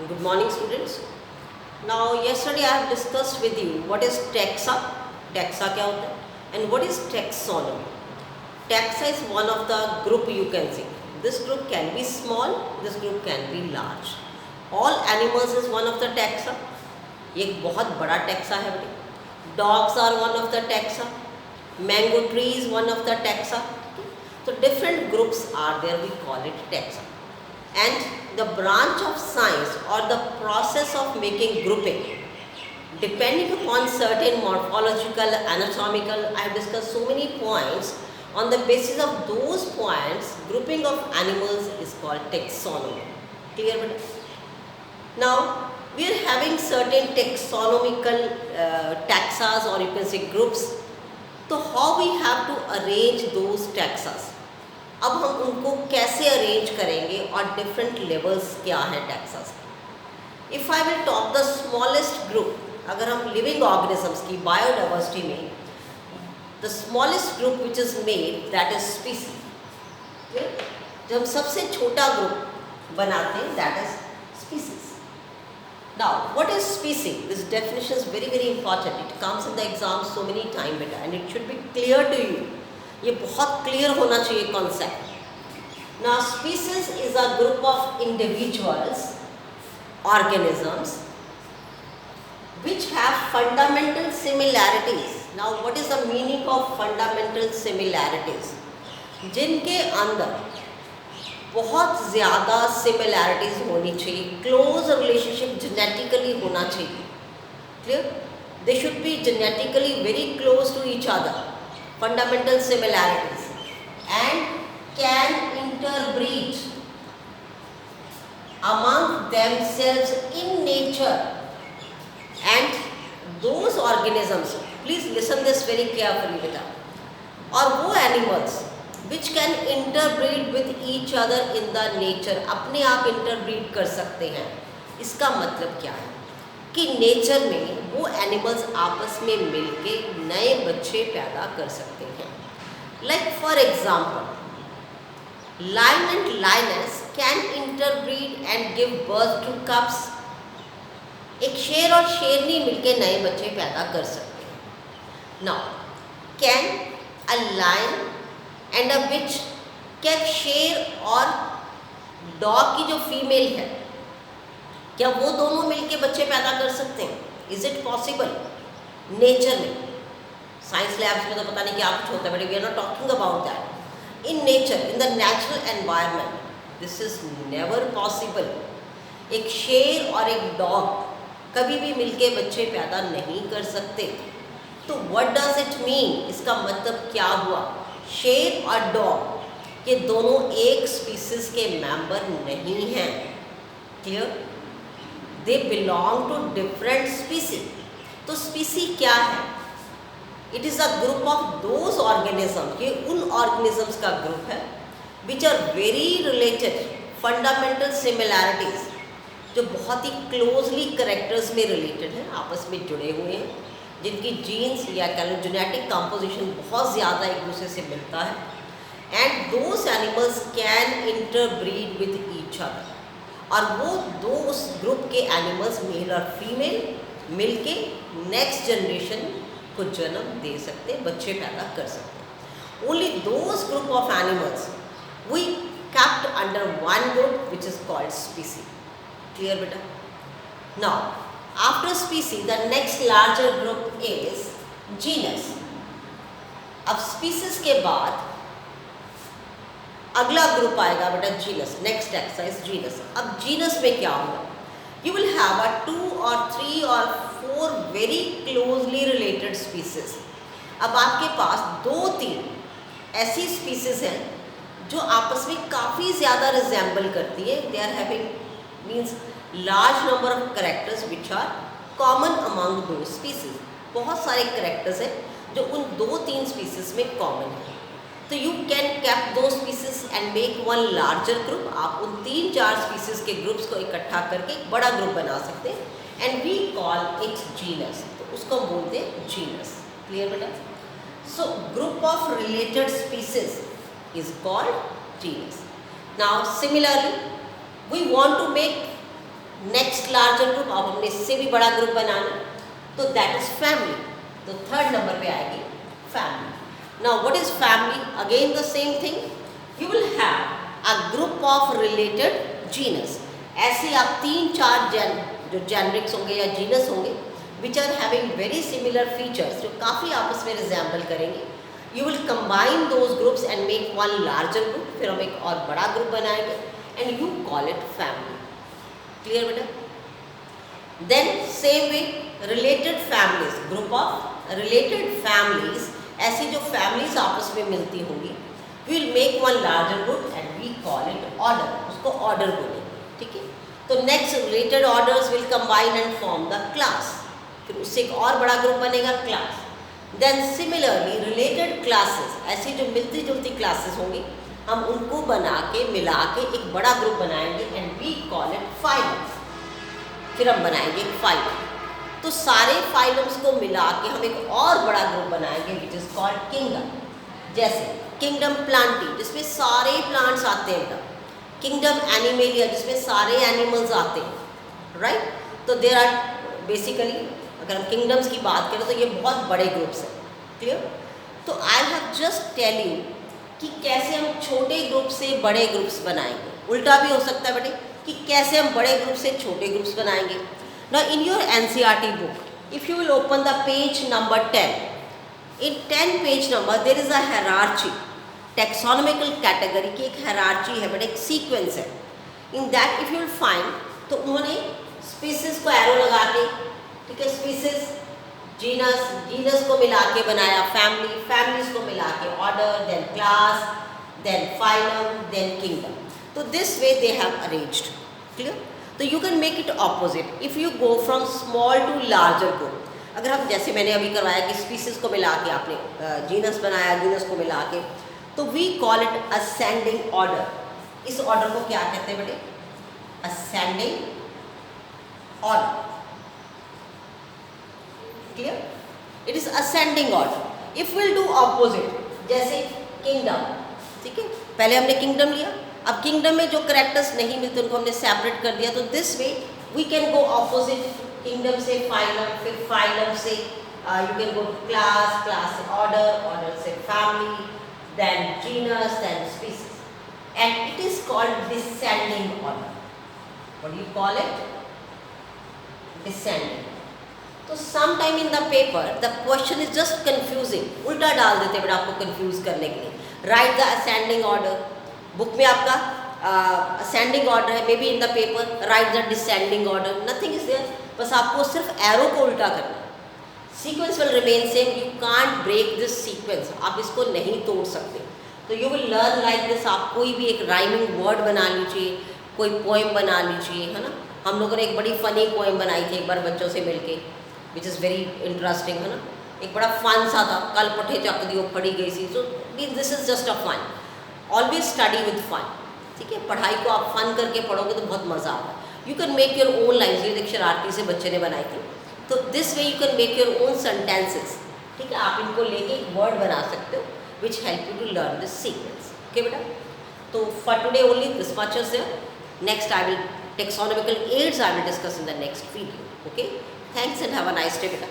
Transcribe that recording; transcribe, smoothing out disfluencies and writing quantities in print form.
Good morning, students. Now, yesterday I have discussed with you what is taxa. Taxa क्या होता है and what is taxonomy. Taxa is one of the group you can see. This group can be small, this group can be large. All animals is one of the taxa. ये एक बहुत बड़ा taxa है बेटे. Dogs are one of the taxa. Mango tree is one of the taxa. So different groups are there. We call it taxa. And the branch of science or the process of making grouping, depending upon certain morphological, anatomical, I have discussed so many points. On the basis of those points, grouping of animals is called taxonomy. Clear? Now, we are having certain taxonomical taxas, or you can say groups. So how we have to arrange those taxas? अब हम उनको कैसे arrange करेंगे और different levels क्या हैं टैक्सास के. If I will talk the smallest group, अगर हम लिविंग ऑर्गेनिजम्स की बायोडाइवर्सिटी में the smallest group which is made that is species. जब हम सबसे छोटा ग्रुप बनाते हैं that is species. Now what is species? This definition is very very important. It comes in the exam so many time बेटा and it should be clear to you. ये बहुत clear होना चाहिए concept. Now species is a group of individuals, organisms which have fundamental similarities. Now what is the meaning of fundamental similarities? जिनके अंदर बहुत ज़्यादा similarities होनी चाहिए, close relationship genetically होना चाहिए. Clear? They should be genetically very close to each other. Fundamental similarities and can interbreed among themselves in nature. And those organisms, please listen this very carefully beta, और वो animals which can interbreed with each other in the nature, अपने आप interbreed कर सकते हैं. इसका मतलब क्या है कि नेचर में वो एनिमल्स आपस में मिलके नए बच्चे पैदा कर सकते हैं. Like for example, lion and lioness can interbreed and give birth to cubs. एक शेर और शेरनी मिलके नए बच्चे पैदा कर सकते हैं. Now can a lion and a bitch, क्या शेर और डॉग की जो फीमेल है क्या वो दोनों मिलके बच्चे पैदा कर सकते हैं? Is it possible? नेचर में, साइंस लैब्स में तो पता नहीं क्या कुछ होता है, but we are not talking about that. In nature, in the natural environment, this is never possible. एक शेर और एक डॉग कभी भी मिलके बच्चे पैदा नहीं कर सकते. तो व्हाट डज इट मीन? इसका मतलब क्या हुआ? शेर और डॉग ये दोनों एक स्पीसीज के मेंबर नहीं हैं. Clear? They belong to different species. तो स्पीसी क्या है? It is a group of those organism, ये उन ऑर्गेनिजम्स का ग्रुप है which are very related, fundamental similarities, जो बहुत ही क्लोजली करेक्टर्स में रिलेटेड हैं, आपस में जुड़े हुए हैं, जिनकी जीन्स या जेनेटिक कंपोजिशन बहुत ज़्यादा एक दूसरे से मिलता है. And those animals can interbreed with each other. और वो दो उस ग्रुप के एनिमल्स मेल और फीमेल मिलके नेक्स्ट जनरेशन को जन्म दे सकते हैं, बच्चे पैदा कर सकते हैं. Only those group of animals we kept under one group which is called species. Clear beta? Now after species the next larger group is genus. अब species के बाद अगला ग्रुप आएगा बेटा जीनस. Next exercise genus. अब genus में क्या होगा? You will have a 2 or 3 or 4 very closely related species. अब आपके पास 2-3 ऐसी स्पीसीज हैं जो आपस में काफ़ी ज़्यादा रिजेंबल करती है. They are having means large number of characters which are common among दो स्पीसीज. बहुत सारे करेक्टर्स हैं जो उन 2-3 स्पीसीज में कॉमन है. तो यू कैन कैप दो species and make one larger group. आप उन 3-4 स्पीसीज के ग्रुप्स को इकट्ठा करके एक बड़ा ग्रुप बना सकते हैं and we call it genus. तो उसको बोलते हैं जीनस. क्लियर बेटा? So group of related species is called genus. Now similarly we want to make next larger group, अब हमने इससे भी बड़ा ग्रुप बनाना, तो दैट इज फैमिली। तो थर्ड नंबर पे आएगी family. Now what is family? Again the same thing, you will have a group of related genus. ऐसे आप 3-4 जो जेनरिक्स होंगे या जीनस होंगे which are having very similar features, जो काफ़ी आपस में रिजेंबल करेंगे। You will combine those groups and make one larger group, फिर हम एक और बड़ा ग्रुप बनाएंगे and you call it family. Clear बेटा? Then same way related families, group of related families, ऐसी जो फैमिलीज आपस में मिलती होंगी, we will make one larger group and we call it order, उसको ऑर्डर बोलेंगे। ठीक है? तो next related orders will combine and form the class, फिर उससे एक और बड़ा ग्रुप बनेगा class. Then similarly related classes, ऐसी जो मिलती जुलती क्लासेस होंगी, हम उनको बना के मिला के एक बड़ा ग्रुप बनाएंगे and we call it phylums, फिर हम बनाएंगे एक फाइलम। तो सारे फाइलम्स को मिला के हम एक और बड़ा ग्रुप बनाएंगे विच इज कॉल्ड किंगडम। जैसे किंगडम प्लांटी, जिसमें सारे प्लांट्स आते हैं, किंगडम एनिमेलिया, जिसमें सारे एनिमल्स आते हैं, राइट? तो देर आर बेसिकली, अगर हम किंगडम्स की बात करें तो ये बहुत बड़े ग्रुप्स हैं। क्लियर? तो I have just tell you कि कैसे हम छोटे ग्रुप से बड़े ग्रुप्स बनाएंगे। उल्टा भी हो सकता है बेटे कि कैसे हम बड़े ग्रुप से छोटे ग्रुप्स बनाएंगे। Now in your NCERT book, if you will open the page number 10, in 10 page number there is a hierarchy, taxonomical category की एक हायरार्ची है बेटे, एक सीक्वेंस है। In that if you will find, तो उन्होंने स्पीसीज को एरो लगा के, ठीक है, स्पीसीज, जीनस, जीनस को मिला के बनाया फैमिली, फैमिलीज को मिला के order, then class, then phylum, then kingdom. तो this way they have arranged. Clear? तो you can make it opposite if you go from small to larger group. अगर हम, जैसे मैंने अभी करवाया कि स्पीसीज को मिला के आपने जीनस बनाया, जीनस को मिला के, तो we call it ascending order. इस ऑर्डर को क्या कहते हैं बेटे? Ascending order. Clear? It is ascending order. If will do opposite, जैसे किंगडम, ठीक है, पहले हमने किंगडम लिया, अब किंगडम में जो कैरेक्टर्स नहीं मिलते उनको हमने सेपरेट कर दिया, तो this way we can go opposite, kingdom से फाइलम, फिर फाइलम से you can go to class, class से ऑर्डर, ऑर्डर से family, then genus, then species, and it is called descending order. What do you call it? Descending. तो some time in the paper the question is just confusing, उल्टा डाल देते हैं आपको confuse करने के लिए। Write the ascending order, book में आपका असेंडिंग ऑर्डर है, may be in the paper write the descending order, nothing is there, बस आपको सिर्फ एरो को उल्टा करना है। Sequence will remain same, you can't break this sequence, आप इसको नहीं तोड़ सकते। तो you will learn like this. आप कोई भी एक राइमिंग वर्ड बना लीजिए, कोई पोएम बना लीजिए, है ना। हम लोगों ने एक बड़ी फनी पोएम बनाई थी एक बार बच्चों से मिलके, विच इज़ वेरी इंटरेस्टिंग, है ना। एक बड़ा फन सा था, कल पठे चक दियो पढ़ी गई सी। So this is just a fun, always study with fun, ठीक है। पढ़ाई को आप फन करके पढ़ोगे तो बहुत मज़ा आता है। You can make your own lines, ये एक शरारती से बच्चे ने बनाई थी। तो this way you can make your own sentences, ठीक है। आप इनको लेके एक वर्ड बना सकते हो which help you to learn this sequence. Okay बेटा, तो for today only this much is there. Next I will taxonomical aids I will discuss in the next video. Okay, thanks and have a nice day beta.